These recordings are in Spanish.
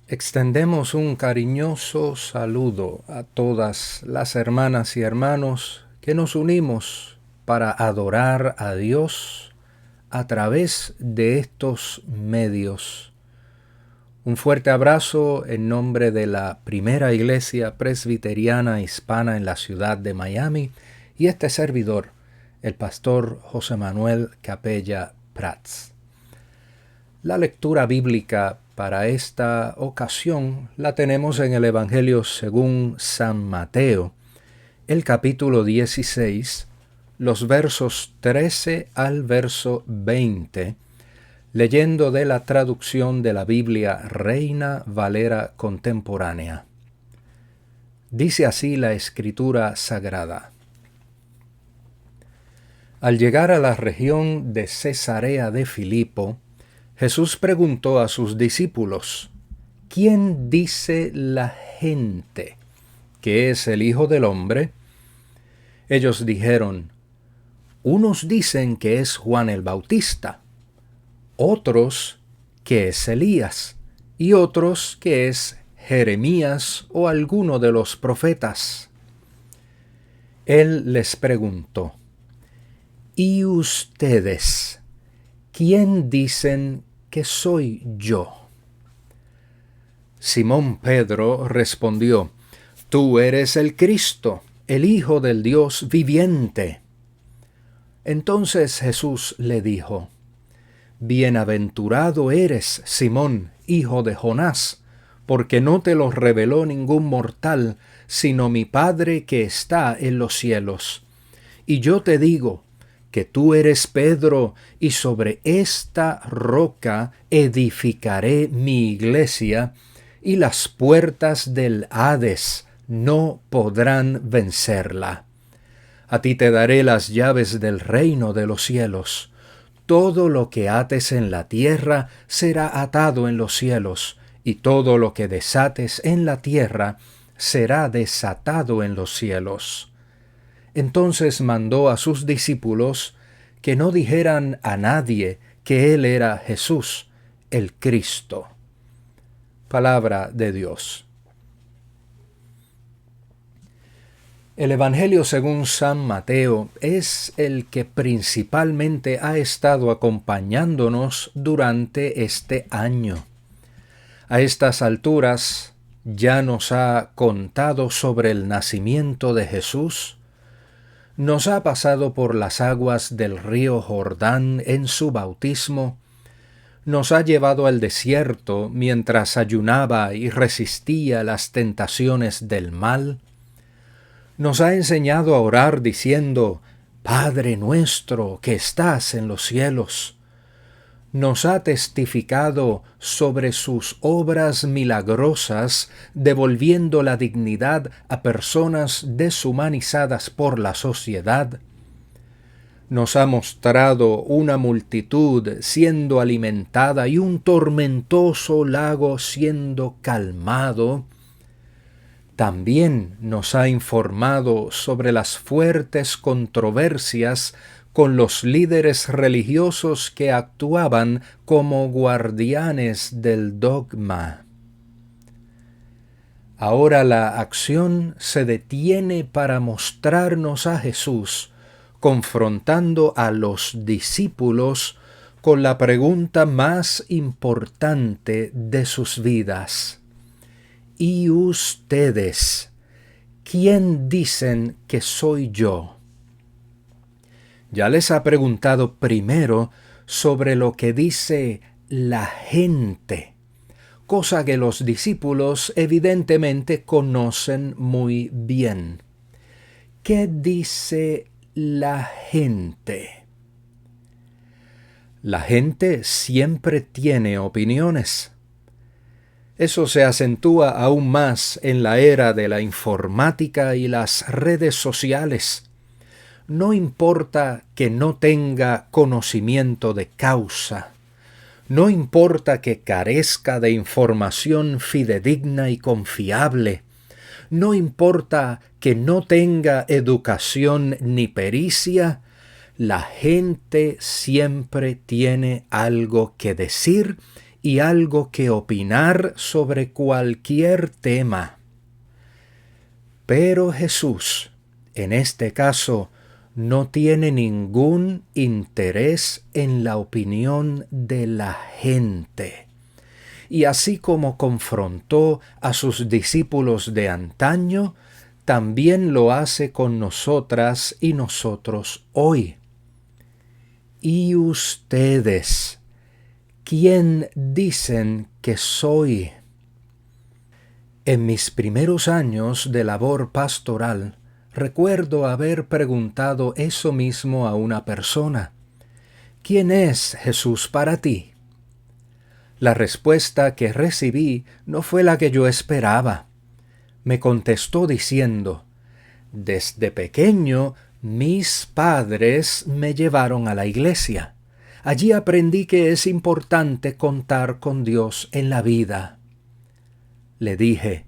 Extendemos un cariñoso saludo a todas las hermanas y hermanos que nos unimos para adorar a Dios a través de estos medios. Un fuerte abrazo en nombre de la primera iglesia presbiteriana hispana en la ciudad de Miami y este servidor, el pastor José Manuel Capella Prats. La lectura bíblica para esta ocasión la tenemos en el Evangelio según San Mateo, el capítulo 16, los versos 13 al verso 20, leyendo de la traducción de la Biblia Reina Valera Contemporánea. Dice así la Escritura Sagrada. Al llegar a la región de Cesarea de Filipo, Jesús preguntó a sus discípulos, ¿quién dice la gente que es el Hijo del Hombre? Ellos dijeron, unos dicen que es Juan el Bautista, otros que es Elías, y otros que es Jeremías o alguno de los profetas. Él les preguntó, ¿y ustedes quién dicen que soy yo? Simón Pedro respondió, tú eres el Cristo, el Hijo del Dios viviente. Entonces Jesús le dijo, bienaventurado eres, Simón, hijo de Jonás, porque no te lo reveló ningún mortal, sino mi Padre que está en los cielos. Y yo te digo, que tú eres Pedro, y sobre esta roca edificaré mi iglesia, y las puertas del Hades no podrán vencerla. A ti te daré las llaves del reino de los cielos. Todo lo que ates en la tierra será atado en los cielos, y todo lo que desates en la tierra será desatado en los cielos. Entonces mandó a sus discípulos que no dijeran a nadie que él era Jesús, el Cristo. Palabra de Dios. El Evangelio según San Mateo es el que principalmente ha estado acompañándonos durante este año. A estas alturas ya nos ha contado sobre el nacimiento de Jesús, nos ha pasado por las aguas del río Jordán en su bautismo, nos ha llevado al desierto mientras ayunaba y resistía las tentaciones del mal, nos ha enseñado a orar diciendo, Padre nuestro que estás en los cielos, nos ha testificado sobre sus obras milagrosas, devolviendo la dignidad a personas deshumanizadas por la sociedad. Nos ha mostrado una multitud siendo alimentada y un tormentoso lago siendo calmado. También nos ha informado sobre las fuertes controversias con los líderes religiosos que actuaban como guardianes del dogma. Ahora la acción se detiene para mostrarnos a Jesús, confrontando a los discípulos con la pregunta más importante de sus vidas. ¿Y ustedes, quién dicen que soy yo? Ya les ha preguntado primero sobre lo que dice la gente, cosa que los discípulos evidentemente conocen muy bien. ¿Qué dice la gente? La gente siempre tiene opiniones. Eso se acentúa aún más en la era de la informática y las redes sociales. No importa que no tenga conocimiento de causa, no importa que carezca de información fidedigna y confiable, no importa que no tenga educación ni pericia, la gente siempre tiene algo que decir y algo que opinar sobre cualquier tema. Pero Jesús, en este caso, no tiene ningún interés en la opinión de la gente. Y así como confrontó a sus discípulos de antaño, también lo hace con nosotras y nosotros hoy. ¿Y ustedes? ¿Quién dicen que soy? En mis primeros años de labor pastoral, recuerdo haber preguntado eso mismo a una persona. ¿Quién es Jesús para ti? La respuesta que recibí no fue la que yo esperaba. Me contestó diciendo: desde pequeño mis padres me llevaron a la iglesia. Allí aprendí que es importante contar con Dios en la vida. Le dije: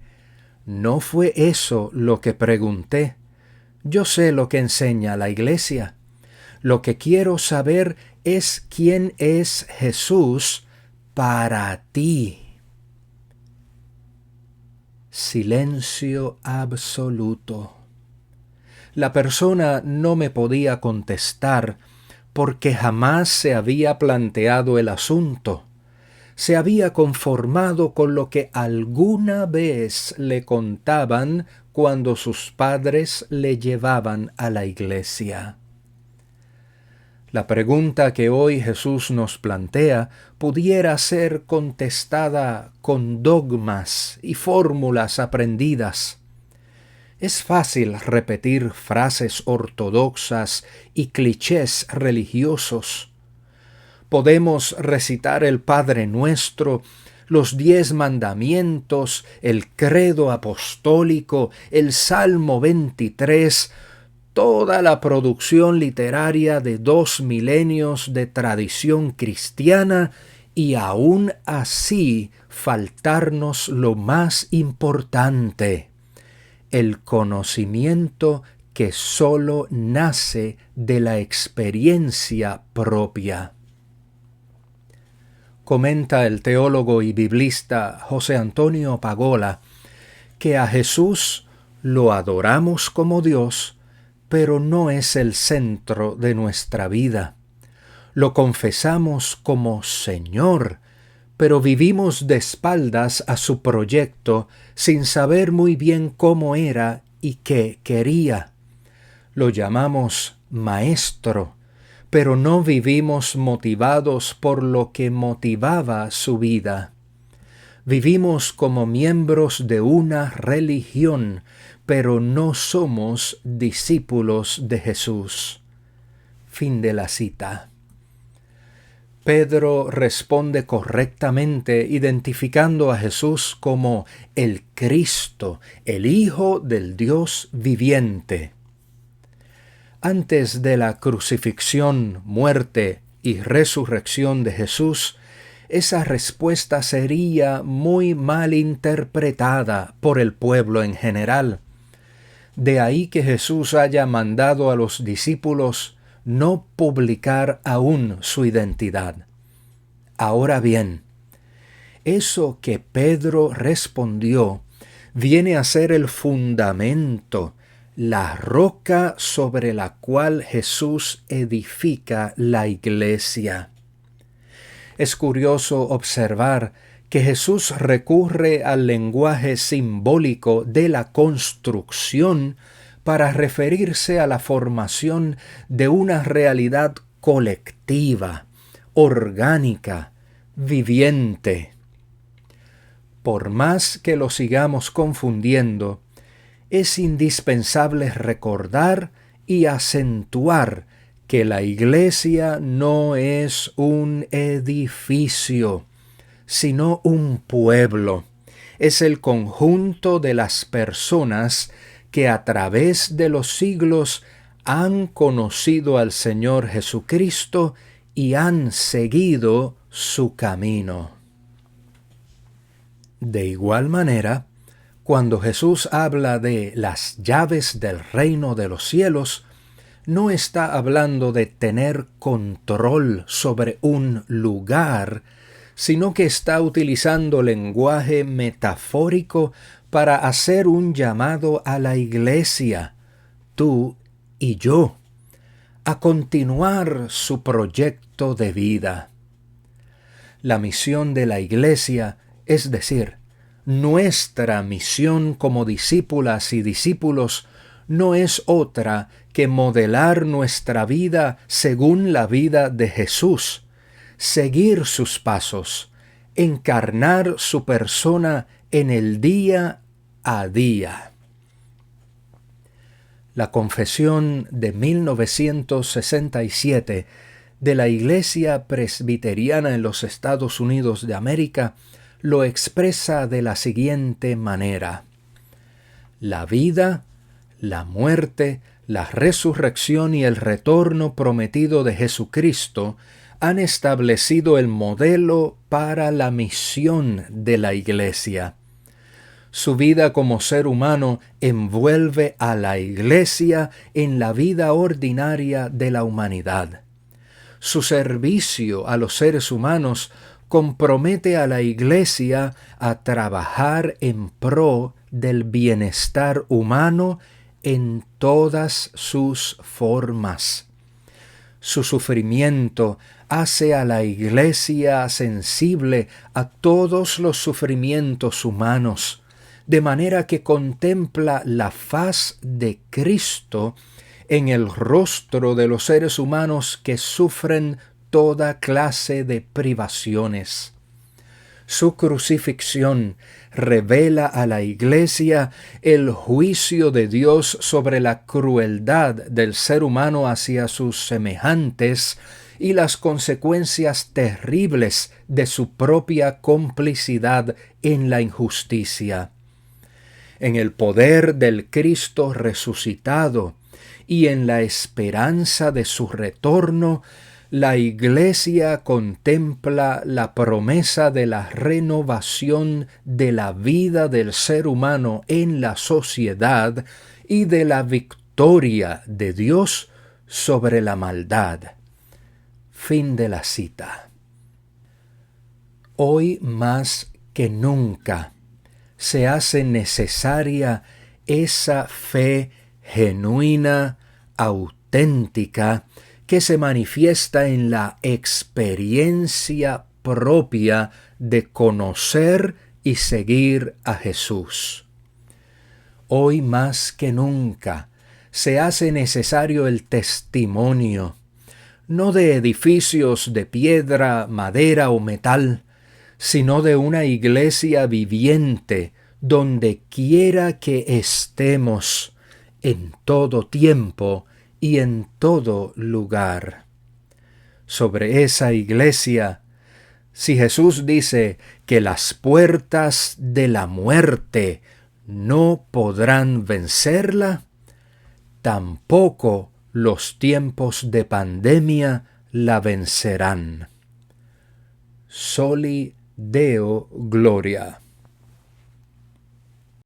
no fue eso lo que pregunté. Yo sé lo que enseña la iglesia. Lo que quiero saber es quién es Jesús para ti. Silencio absoluto. La persona no me podía contestar porque jamás se había planteado el asunto. Se había conformado con lo que alguna vez le contaban cuando sus padres le llevaban a la iglesia. La pregunta que hoy Jesús nos plantea pudiera ser contestada con dogmas y fórmulas aprendidas. Es fácil repetir frases ortodoxas y clichés religiosos. Podemos recitar el Padre Nuestro, los 10 mandamientos, el credo apostólico, el Salmo 23, toda la producción literaria de 2 milenios de tradición cristiana y aún así faltarnos lo más importante, el conocimiento que solo nace de la experiencia propia. Comenta el teólogo y biblista José Antonio Pagola que a Jesús lo adoramos como Dios, pero no es el centro de nuestra vida. Lo confesamos como Señor, pero vivimos de espaldas a su proyecto sin saber muy bien cómo era y qué quería. Lo llamamos Maestro, pero no vivimos motivados por lo que motivaba su vida. Vivimos como miembros de una religión, pero no somos discípulos de Jesús. Fin de la cita. Pedro responde correctamente identificando a Jesús como el Cristo, el Hijo del Dios viviente. Antes de la crucifixión, muerte y resurrección de Jesús, esa respuesta sería muy mal interpretada por el pueblo en general. De ahí que Jesús haya mandado a los discípulos no publicar aún su identidad. Ahora bien, eso que Pedro respondió viene a ser el fundamento, la roca sobre la cual Jesús edifica la iglesia. Es curioso observar que Jesús recurre al lenguaje simbólico de la construcción para referirse a la formación de una realidad colectiva, orgánica, viviente. Por más que lo sigamos confundiendo, es indispensable recordar y acentuar que la iglesia no es un edificio, sino un pueblo. Es el conjunto de las personas que a través de los siglos han conocido al Señor Jesucristo y han seguido su camino. De igual manera, cuando Jesús habla de las llaves del reino de los cielos, no está hablando de tener control sobre un lugar, sino que está utilizando lenguaje metafórico para hacer un llamado a la iglesia, tú y yo, a continuar su proyecto de vida. La misión de la iglesia, es decir, nuestra misión como discípulas y discípulos, no es otra que modelar nuestra vida según la vida de Jesús, seguir sus pasos, encarnar su persona en el día a día. La confesión de 1967 de la Iglesia Presbiteriana en los Estados Unidos de América lo expresa de la siguiente manera: la vida, la muerte, la resurrección y el retorno prometido de Jesucristo han establecido el modelo para la misión de la Iglesia. Su vida como ser humano envuelve a la Iglesia en la vida ordinaria de la humanidad. Su servicio a los seres humanos compromete a la Iglesia a trabajar en pro del bienestar humano en todas sus formas. Su sufrimiento hace a la Iglesia sensible a todos los sufrimientos humanos, de manera que contempla la faz de Cristo en el rostro de los seres humanos que sufren toda clase de privaciones. Su crucifixión revela a la Iglesia el juicio de Dios sobre la crueldad del ser humano hacia sus semejantes y las consecuencias terribles de su propia complicidad en la injusticia. En el poder del Cristo resucitado y en la esperanza de su retorno, la Iglesia contempla la promesa de la renovación de la vida del ser humano en la sociedad y de la victoria de Dios sobre la maldad. Fin de la cita. Hoy más que nunca se hace necesaria esa fe genuina, auténtica, que se manifiesta en la experiencia propia de conocer y seguir a Jesús. Hoy más que nunca se hace necesario el testimonio, no de edificios de piedra, madera o metal, sino de una iglesia viviente donde quiera que estemos, en todo tiempo y en todo lugar. Sobre esa iglesia, si Jesús dice que las puertas de la muerte no podrán vencerla, tampoco los tiempos de pandemia la vencerán. Soli Deo Gloria.